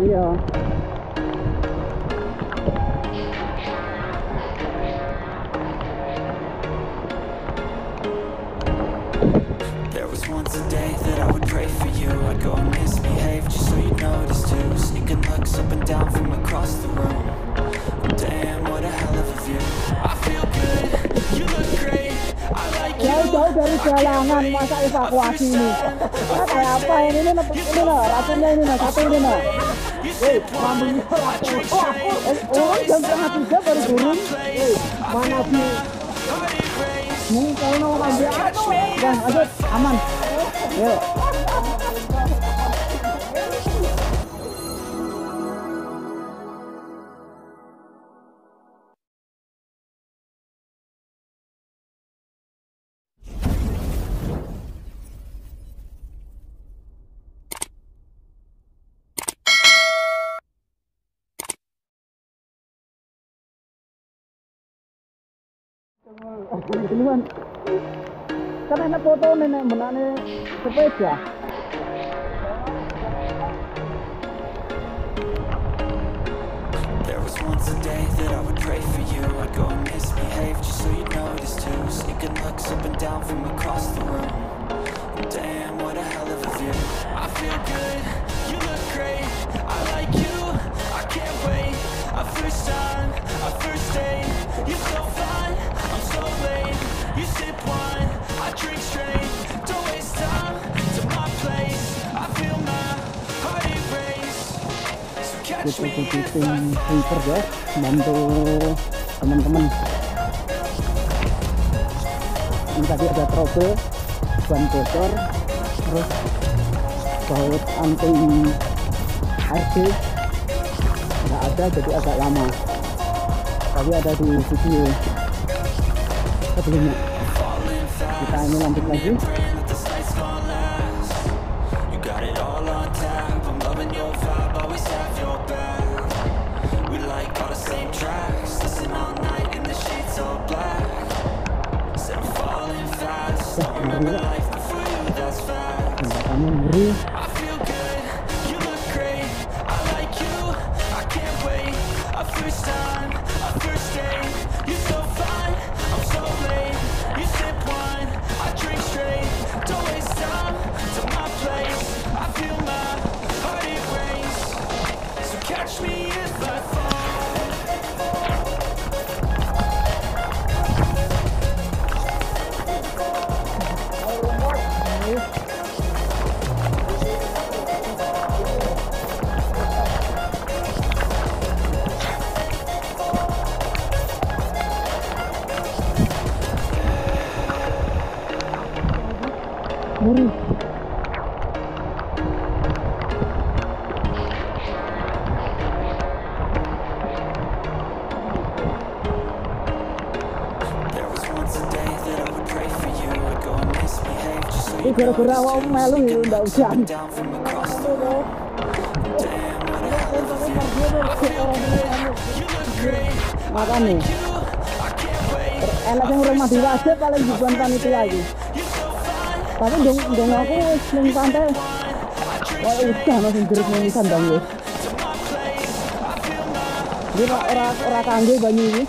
Iya. There was once a day that I would pray for you. I'd go and misbehave just so you'd notice too. Sneaking looks up and down from across the room. Damn, what a hell of a view. I feel good, you look great. I like you. Jauh-jauh dari jalangan masa evakuasi ini. Nah, kayak apa ini loh, racunnya ini loh, satu ini loh. Lambunya orang jam setengah 3 baru turun. Mana sih? Kalau mau ambil apa? Dan aja aman. Yuk. Duluan. Kan enak foto nenek menane sepeda. There was once a day that I would pray for you. I'd go and misbehave just so you'd notice too. Sneaking looks up and down from across the room. Damn, what a hell of a view. I feel good, you look great. I like you, I can't wait. A first time, a first date. You're so fine, I'm so late. You sip wine, I drink straight. Don't waste time to my place. I feel my heart erase. So catch me if I Sweeper ya, bantu teman-teman. Ini tadi ada trouble, ban bocor, terus baut anti RC nggak ada, jadi agak lama. Tapi ada di video sebelumnya. Kita ini lanjut lagi. Kamu ngeri. Muri. Ini gara-gara awak melu ya ndak hujan. Makanya enak yang rumah di wajib paling dibuat panitia lagi. Tapi dong aku ning pantai. Wah, udah langsung jeruk ning sandang wis. Dia ora kangge banyu ini.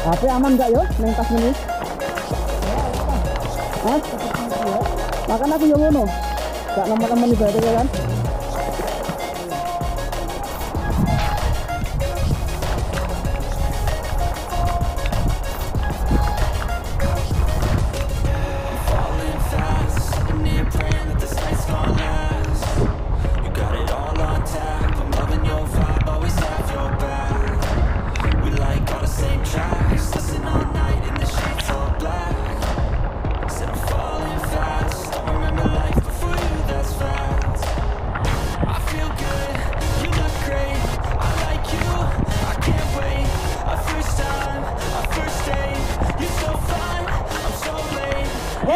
HP aman enggak yo ning tas ini? Hah? Makan aku yang ngono. Gak nomor-nomor ibadah kan?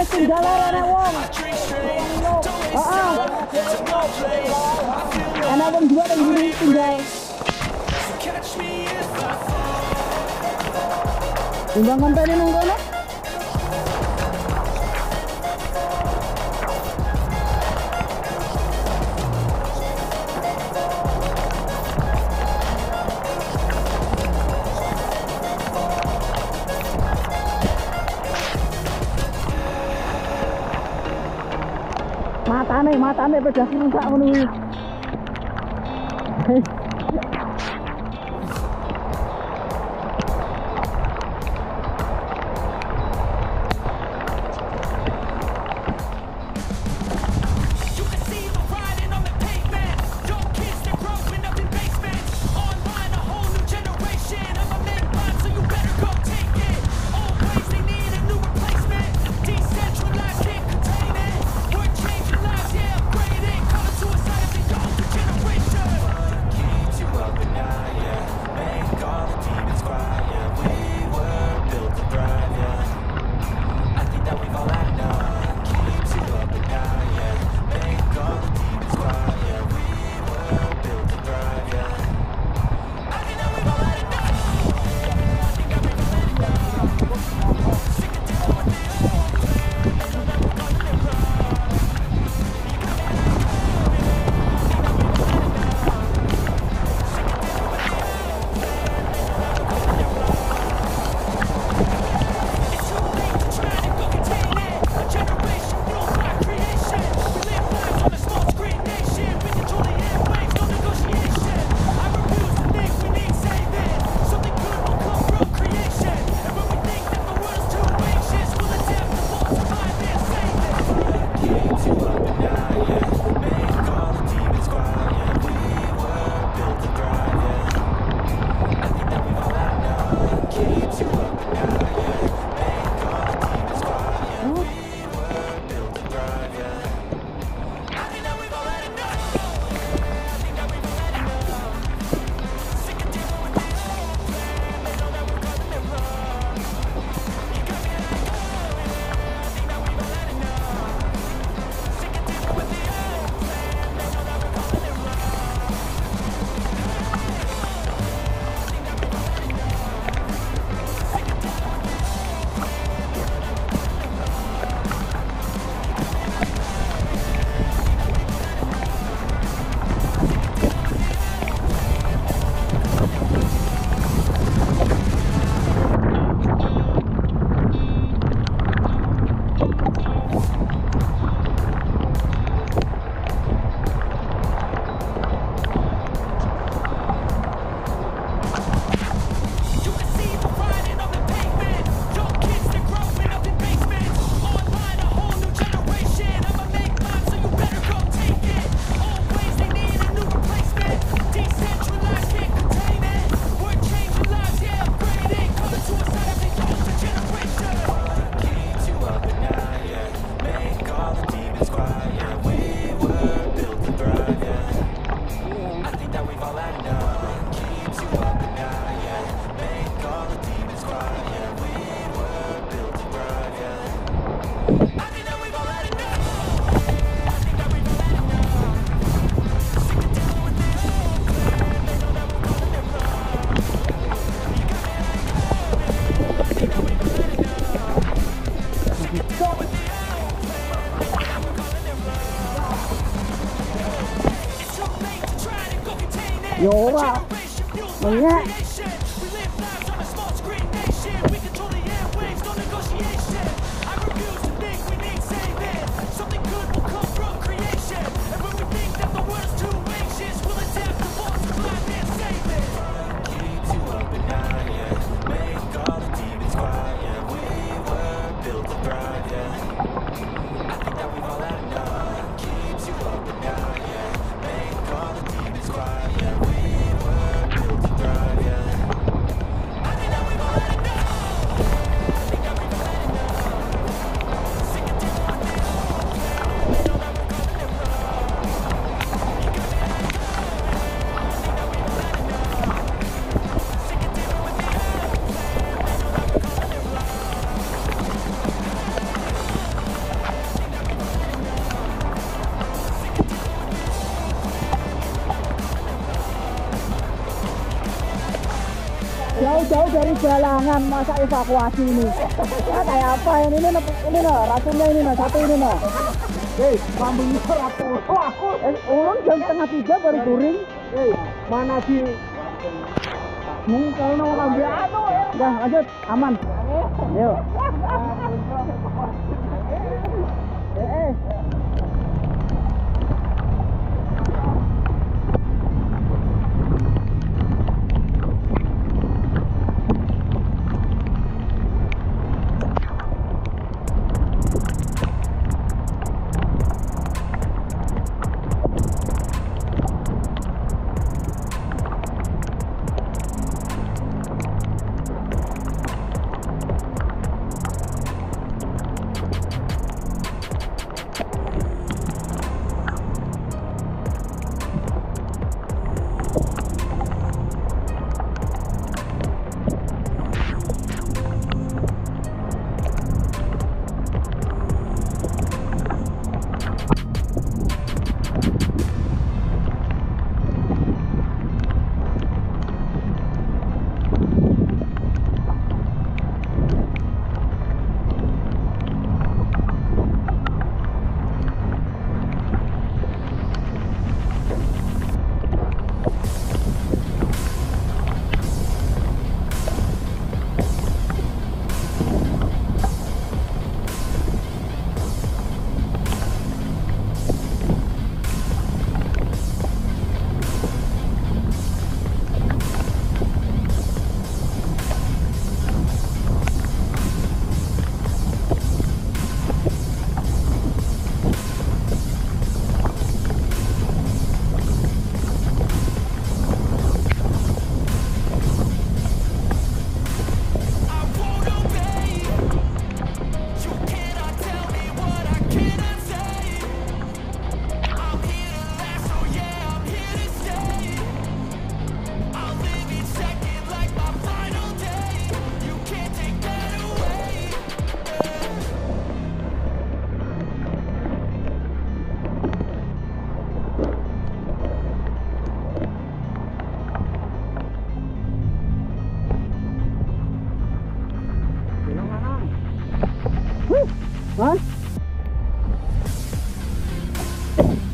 Tinggalan anak wong. Anak wong juga yang gini tinggal. Timbang kontennya nunggu no? matane pedas rusak ngono kuwi. Yo ora. Menyak. Jauh-jauh dari jalangan masa evakuasi ini. Ya, kayak apa ini loh, racunnya ini loh, satu ini loh. Lambungnya ratu. Ulun jam 2:30 baru touring. Mana sih? Kalau mau ngambil anu ya. Udah lanjut, aman. Yuk.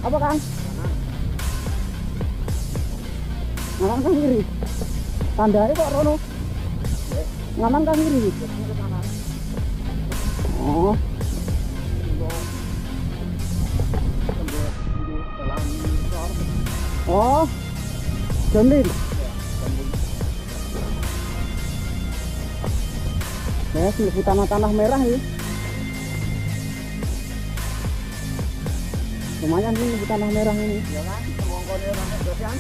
Apa Kang? Nganan kan kiri. Tandanya kok rono. Nganan kan kiri. Oh. Oh. Jamlin. Ya, di tanah merah ini. Lumayan sih di tanah merah ini. Ya kan, Monggo kan.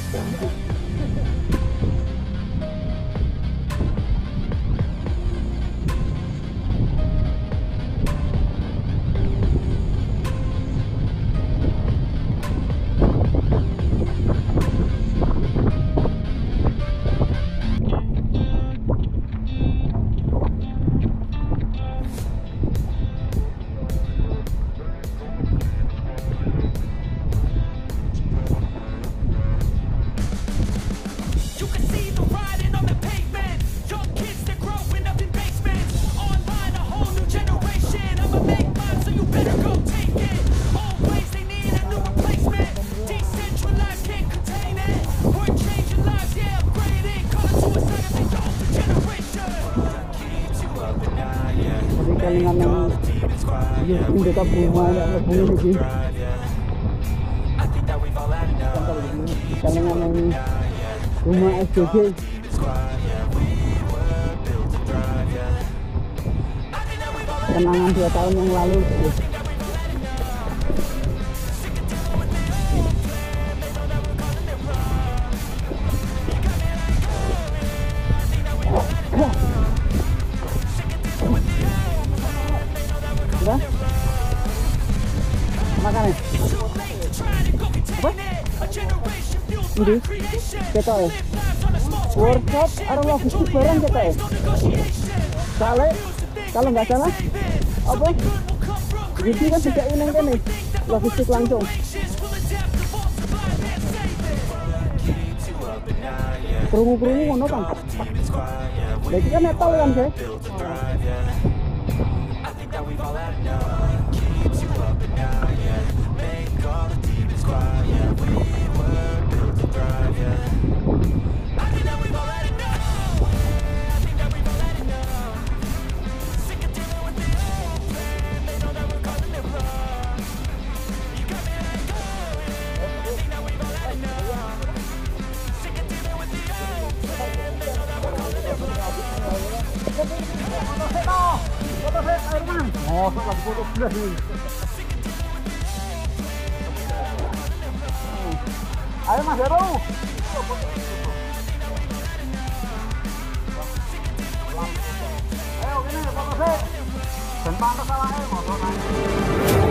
Kalingan yang dekat rumah yang ngebunyi lagi. Kalingan yang rumah SDG. Kenangan 2 tahun yang lalu. Udah? Makan ya? Apa? Ini? Ketok ya? Workshop atau logistik barang ketok ya? Kalau nggak salah apa? Jadi kan tidak ini kan nih logistik langsung. Kerungu-kerungu ngono kan? Jadi kan metal kan guys? Oh, lagi foto belas nih. Ayo Mas Heru. Ayo ini foto sih. Dan pantas awake motor.